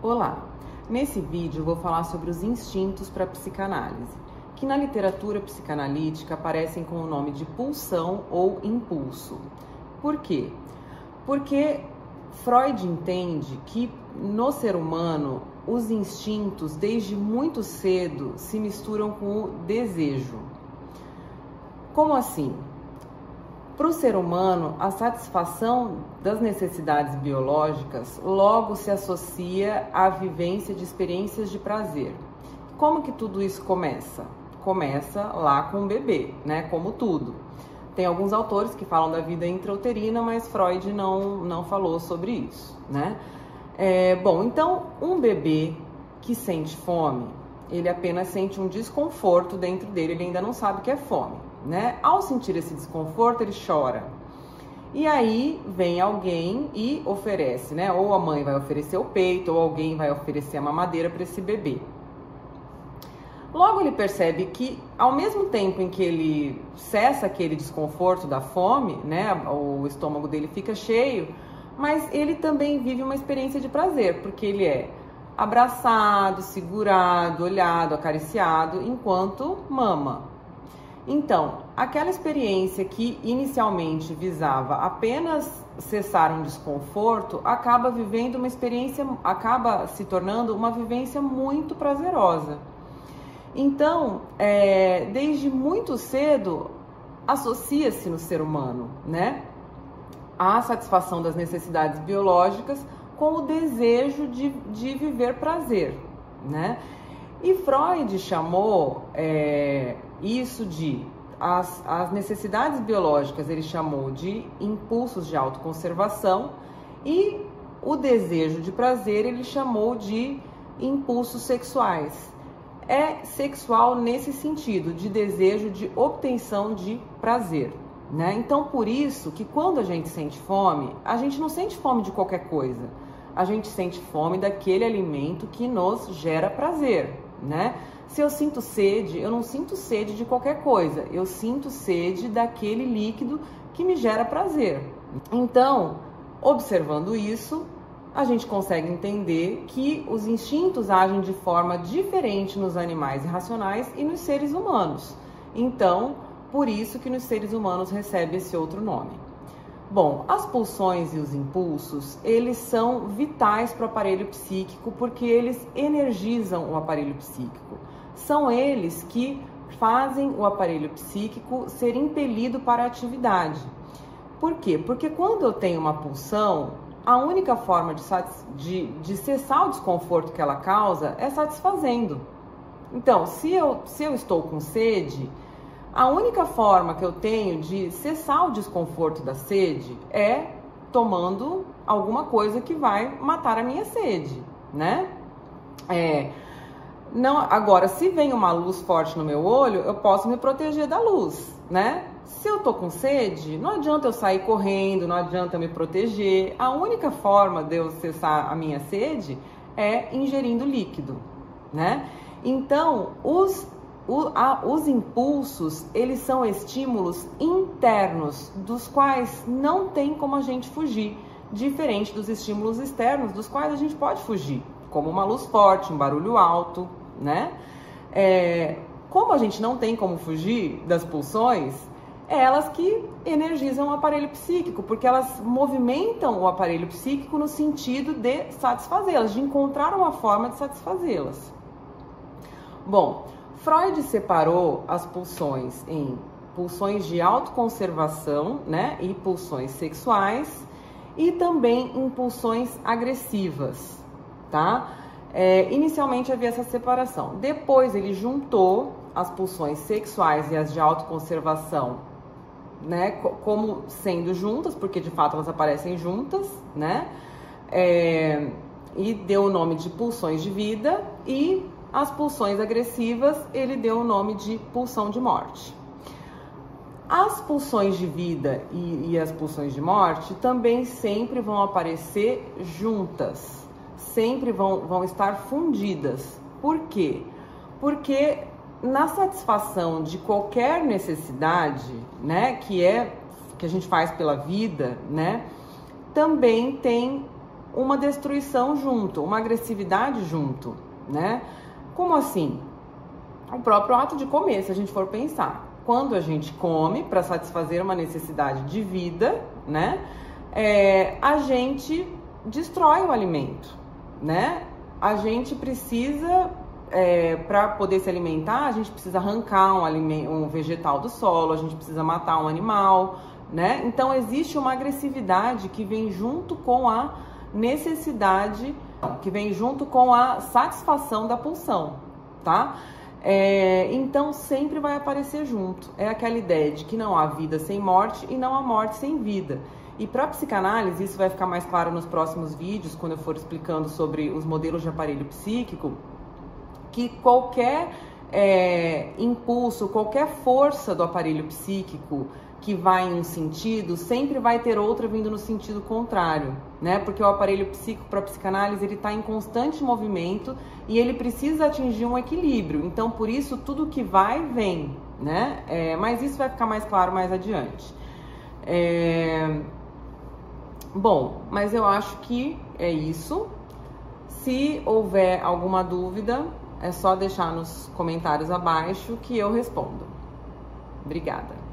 Olá! Nesse vídeo eu vou falar sobre os instintos para a psicanálise, que na literatura psicanalítica aparecem com o nome de pulsão ou impulso. Por quê? Porque Freud entende que no ser humano os instintos desde muito cedo se misturam com o desejo. Como assim? Para o ser humano, a satisfação das necessidades biológicas logo se associa à vivência de experiências de prazer. Como que tudo isso começa? Começa lá com o bebê, né? Como tudo. Tem alguns autores que falam da vida intrauterina, mas Freud não falou sobre isso, né? Bom, então um bebê que sente fome, ele apenas sente um desconforto dentro dele, ele ainda não sabe o que é fome, né? Ao sentir esse desconforto, ele chora. E aí vem alguém e oferece, né? Ou a mãe vai oferecer o peito, ou alguém vai oferecer a mamadeira para esse bebê. Logo ele percebe que, ao mesmo tempo em que ele cessa aquele desconforto da fome, né? O estômago dele fica cheio, mas ele também vive uma experiência de prazer, porque ele é abraçado, segurado, olhado, acariciado, enquanto mama. Então, aquela experiência que inicialmente visava apenas cessar um desconforto, acaba se tornando uma vivência muito prazerosa. Então, desde muito cedo, associa-se no ser humano, né, a satisfação das necessidades biológicas com o desejo de viver prazer, né? E Freud chamou isso de as necessidades biológicas, ele chamou de impulsos de autoconservação, e o desejo de prazer ele chamou de impulsos sexuais. É sexual nesse sentido, de desejo de obtenção de prazer, né? Então, por isso que quando a gente sente fome, a gente não sente fome de qualquer coisa. A gente sente fome daquele alimento que nos gera prazer, né? Se eu sinto sede, eu não sinto sede de qualquer coisa. Eu sinto sede daquele líquido que me gera prazer. Então, observando isso, a gente consegue entender que os instintos agem de forma diferente nos animais irracionais e nos seres humanos. Então, por isso que nos seres humanos recebe esse outro nome. Bom, as pulsões e os impulsos, eles são vitais para o aparelho psíquico porque eles energizam o aparelho psíquico. São eles que fazem o aparelho psíquico ser impelido para a atividade. Por quê? Porque quando eu tenho uma pulsão, a única forma de cessar o desconforto que ela causa é satisfazendo. Então, se eu estou com sede, a única forma que eu tenho de cessar o desconforto da sede é tomando alguma coisa que vai matar a minha sede, né? Não, agora, se vem uma luz forte no meu olho, eu posso me proteger da luz, né? Se eu tô com sede, não adianta eu sair correndo, não adianta eu me proteger. A única forma de eu cessar a minha sede é ingerindo líquido, né? Então, os impulsos, eles são estímulos internos, dos quais não tem como a gente fugir, diferente dos estímulos externos, dos quais a gente pode fugir, como uma luz forte, um barulho alto, né? Como a gente não tem como fugir das pulsões, é elas que energizam o aparelho psíquico, porque elas movimentam o aparelho psíquico no sentido de satisfazê-las, de encontrar uma forma de satisfazê-las. Bom, Freud separou as pulsões em pulsões de autoconservação, né, e pulsões sexuais, e também em pulsões agressivas, tá? Inicialmente havia essa separação. Depois ele juntou as pulsões sexuais e as de autoconservação, né, como sendo juntas, porque de fato elas aparecem juntas, né? E deu o nome de pulsões de vida, e as pulsões agressivas ele deu o nome de pulsão de morte. As pulsões de vida e as pulsões de morte também sempre vão aparecer juntas, sempre vão estar fundidas. Por quê? Porque na satisfação de qualquer necessidade, né, que a gente faz pela vida, né, também tem uma destruição junto, uma agressividade junto, né? Como assim? O próprio ato de comer, se a gente for pensar. Quando a gente come para satisfazer uma necessidade de vida, né? A gente destrói o alimento, né? A gente precisa, para poder se alimentar, a gente precisa arrancar um vegetal do solo, a gente precisa matar um animal, né? Então existe uma agressividade que vem junto com a necessidade, que vem junto com a satisfação da pulsão, tá? Então sempre vai aparecer junto. É aquela ideia de que não há vida sem morte e não há morte sem vida. E para a psicanálise, isso vai ficar mais claro nos próximos vídeos, quando eu for explicando sobre os modelos de aparelho psíquico, que qualquer impulso, qualquer força do aparelho psíquico que vai em um sentido, sempre vai ter outra vindo no sentido contrário, né? Porque o aparelho psíquico para a psicanálise, ele está em constante movimento e ele precisa atingir um equilíbrio. Então, por isso, tudo que vai, vem, né? Mas isso vai ficar mais claro mais adiante. Bom, mas eu acho que é isso. Se houver alguma dúvida, é só deixar nos comentários abaixo que eu respondo. Obrigada.